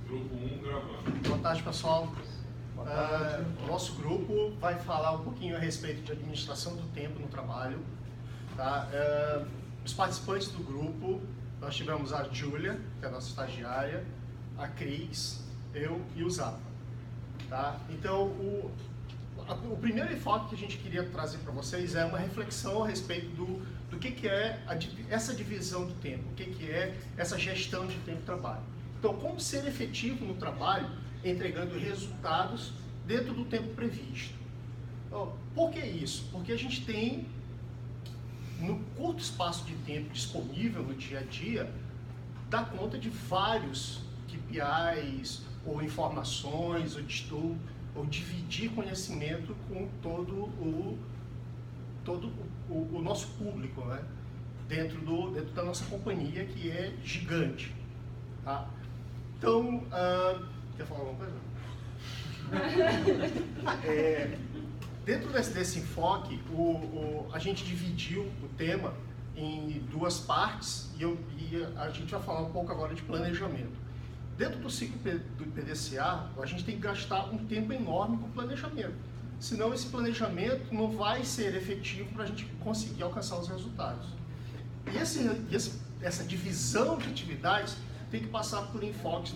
Grupo 1 gravando. Boa tarde, pessoal. O nosso grupo vai falar um pouquinho a respeito de administração do tempo no trabalho. Tá? Os participantes do grupo, nós tivemos a Júlia, que é a nossa estagiária, a Cris, eu e o Zapa. Tá? Então, o primeiro enfoque que a gente queria trazer para vocês é uma reflexão a respeito do que é essa divisão do tempo, o que é essa gestão de tempo de trabalho. Então, como ser efetivo no trabalho, entregando resultados dentro do tempo previsto. Então, por que isso? Porque a gente tem, no curto espaço de tempo disponível no dia a dia, dá conta de vários KPIs, ou informações, ou dividir conhecimento com todo o nosso público, né? dentro da nossa companhia, que é gigante. Tá? Então, quer falar alguma coisa? Dentro desse enfoque, a gente dividiu o tema em duas partes e a gente vai falar um pouco agora de planejamento. Dentro do ciclo do PDCA, a gente tem que gastar um tempo enorme com planejamento. Senão esse planejamento não vai ser efetivo para a gente conseguir alcançar os resultados. E essa divisão de atividades tem que passar por enfoques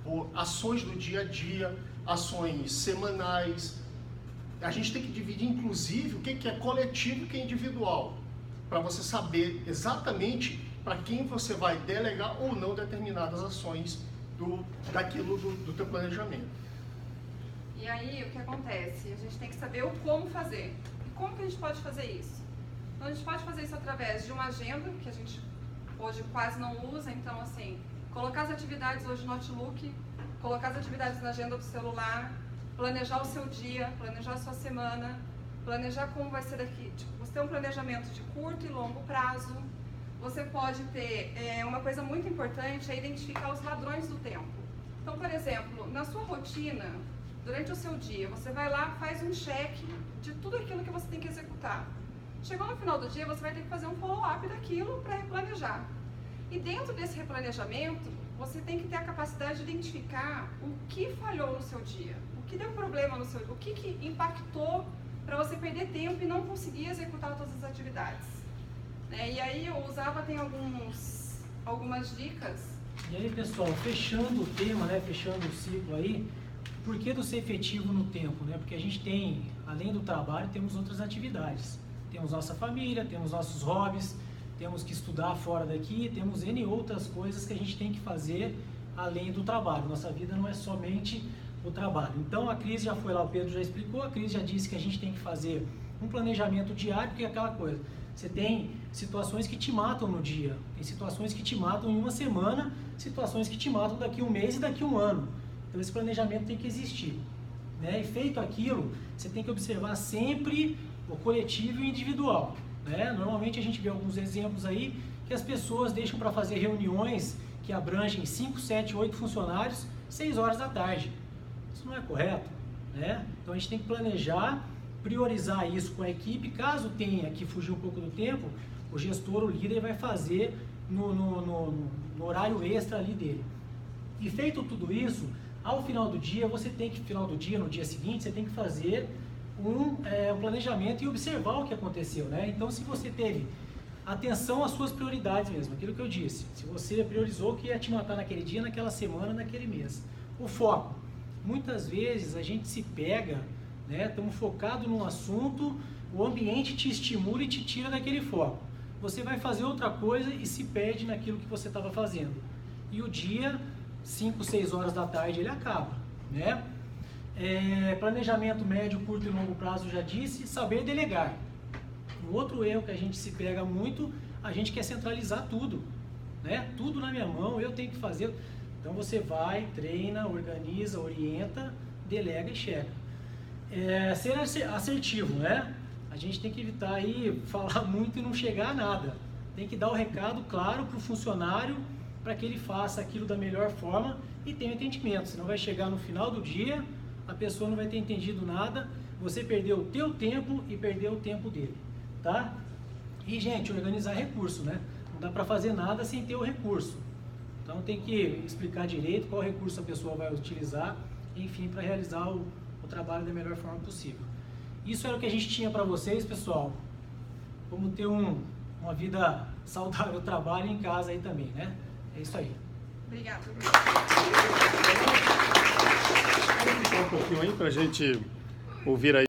por ações do dia a dia, ações semanais. A gente tem que dividir, inclusive, o que é coletivo e o que é individual, para você saber exatamente para quem você vai delegar ou não determinadas ações do teu planejamento. E aí, o que acontece? A gente tem que saber o como fazer. E como que a gente pode fazer isso? Então, a gente pode fazer isso através de uma agenda, que a gente hoje quase não usa. Então, assim, colocar as atividades hoje no Outlook, colocar as atividades na agenda do celular, planejar o seu dia, planejar a sua semana, planejar como vai ser daqui. Tipo, você tem um planejamento de curto e longo prazo. Você pode ter, uma coisa muito importante é identificar os ladrões do tempo. Então, por exemplo, na sua rotina, durante o seu dia, você vai lá, faz um check de tudo aquilo que você tem que executar. Chegou no final do dia, você vai ter que fazer um follow-up daquilo para replanejar. E dentro desse replanejamento, você tem que ter a capacidade de identificar o que falhou no seu dia, o que deu problema no seu dia, o que impactou para você perder tempo e não conseguir executar todas as atividades. E aí o Zava tem algumas dicas. E aí, pessoal, fechando o tema, fechando o ciclo aí, por que do ser efetivo no tempo? Porque a gente tem, além do trabalho, temos outras atividades. Temos nossa família, temos nossos hobbies, temos que estudar fora daqui, temos N outras coisas que a gente tem que fazer além do trabalho. Nossa vida não é somente o trabalho. Então a Cris já foi lá, o Pedro já explicou, a Cris já disse que a gente tem que fazer um planejamento diário, porque é aquela coisa, você tem situações que te matam no dia, tem situações que te matam em uma semana, situações que te matam daqui a um mês e daqui a um ano. Então esse planejamento tem que existir. E feito aquilo, você tem que observar sempre o coletivo e o individual. Normalmente a gente vê alguns exemplos aí que as pessoas deixam para fazer reuniões que abrangem 5, 7, 8 funcionários 6 horas da tarde. Isso não é correto. Então a gente tem que planejar, priorizar isso com a equipe. Caso tenha que fugir um pouco do tempo, o gestor, o líder, vai fazer no horário extra ali dele. E feito tudo isso, ao final do dia, no dia seguinte, você tem que fazer um planejamento e observar o que aconteceu. Então, se você teve atenção às suas prioridades mesmo, aquilo que eu disse, se você priorizou o que ia te matar naquele dia, naquela semana, naquele mês. O foco. Muitas vezes a gente se pega, estamos focados num assunto, o ambiente te estimula e te tira daquele foco. Você vai fazer outra coisa e se perde naquilo que você estava fazendo. E o dia, 5, 6 horas da tarde, ele acaba. Planejamento médio, curto e longo prazo, já disse, saber delegar. Um outro erro que a gente se pega muito, a gente quer centralizar tudo. Tudo na minha mão, eu tenho que fazer. Então você vai, treina, organiza, orienta, delega e checa. Ser assertivo, A gente tem que evitar aí falar muito e não chegar a nada. Tem que dar o recado claro para o funcionário, para que ele faça aquilo da melhor forma e tenha entendimento. Senão vai chegar no final do dia, a pessoa não vai ter entendido nada, você perdeu o teu tempo e perdeu o tempo dele, tá? E, gente, organizar recurso, né? Não dá para fazer nada sem ter o recurso. Então tem que explicar direito qual recurso a pessoa vai utilizar, enfim, para realizar o trabalho da melhor forma possível. Isso era o que a gente tinha para vocês, pessoal. Como ter uma vida saudável, trabalho em casa aí também, né? É isso aí. Obrigada. Vamos ficar um pouquinho aí para a gente ouvir aí.